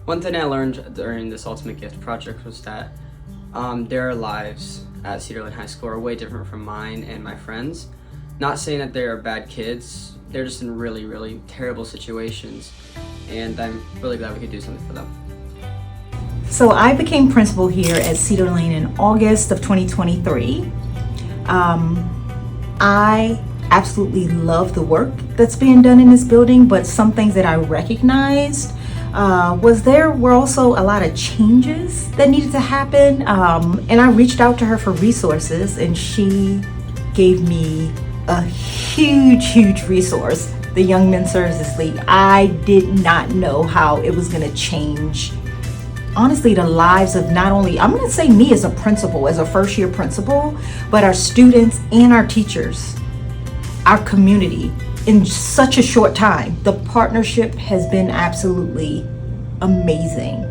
One thing I learned during this Ultimate Gift project was that their lives at Cedar Lane High School are way different from mine and my friends. Not saying that they are bad kids, they're just in really, really terrible situations, and I'm really glad we could do something for them. So I became principal here at Cedar Lane in August of 2023. I absolutely love the work that's being done in this building, but some things that I recognized there were also a lot of changes that needed to happen, and I reached out to her for resources, and she gave me a huge resource, the Young Men's Services League. I did not know how it was going to change, honestly, the lives of not only, I'm going to say me as a principal, as a first year principal, but our students and our teachers, our community. In such a short time, the partnership has been absolutely amazing.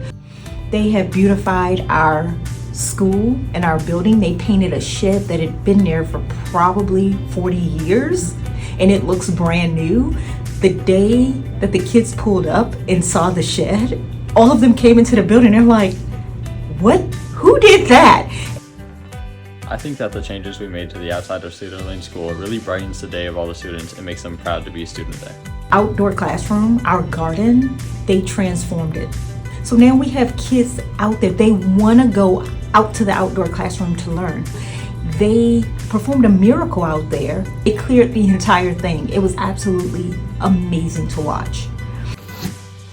They have beautified our school and our building. They painted a shed that had been there for probably 40 years, and it looks brand new. The day that the kids pulled up and saw the shed, all of them came into the building. They're like, what? Who did that? I think that the changes we made to the outside of Cedar Lane School really brightens the day of all the students and makes them proud to be a student there. Outdoor classroom, our garden, they transformed it. So now we have kids out there, they want to go out to the outdoor classroom to learn. They performed a miracle out there. It cleared the entire thing. It was absolutely amazing to watch.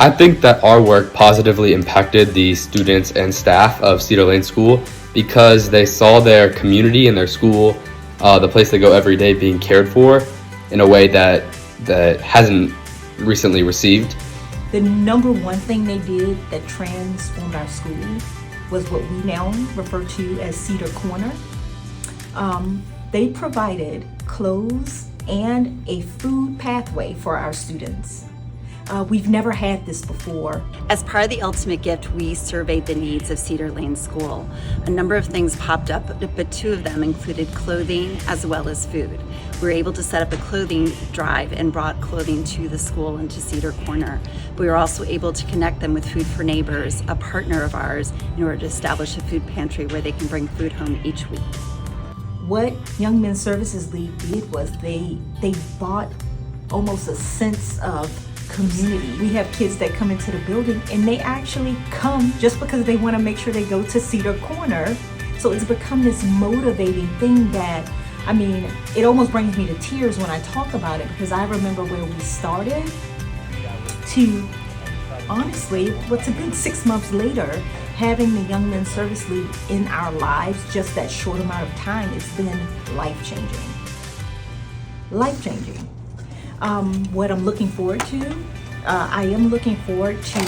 I think that our work positively impacted the students and staff of Cedar Lane School because they saw their community and their school, the place they go every day, being cared for in a way that hasn't recently received. The number one thing they did that transformed our school was what we now refer to as Cedar Corner. They provided clothes and a food pathway for our students. We've never had this before. As part of the Ultimate Gift, we surveyed the needs of Cedar Lane School. A number of things popped up, but two of them included clothing as well as food. We were able to set up a clothing drive and brought clothing to the school and to Cedar Corner. We were also able to connect them with Food for Neighbors, a partner of ours, in order to establish a food pantry where they can bring food home each week. What Young Men's Services League did was they brought almost a sense of community. We have kids that come into the building and they actually come just because they want to make sure they go to Cedar Corner. So it's become this motivating thing that, I mean, it almost brings me to tears when I talk about it, because I remember where we started to, honestly, what's a good 6 months later, having the Young Men's Service League in our lives just that short amount of time. It's been life-changing. Life-changing. What I'm looking forward to, I am looking forward to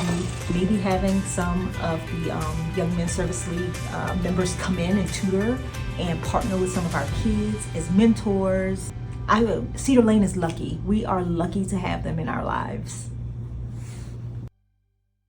maybe having some of the Young Men's Service League members come in and tutor and partner with some of our kids as mentors. Cedar Lane is lucky. We are lucky to have them in our lives.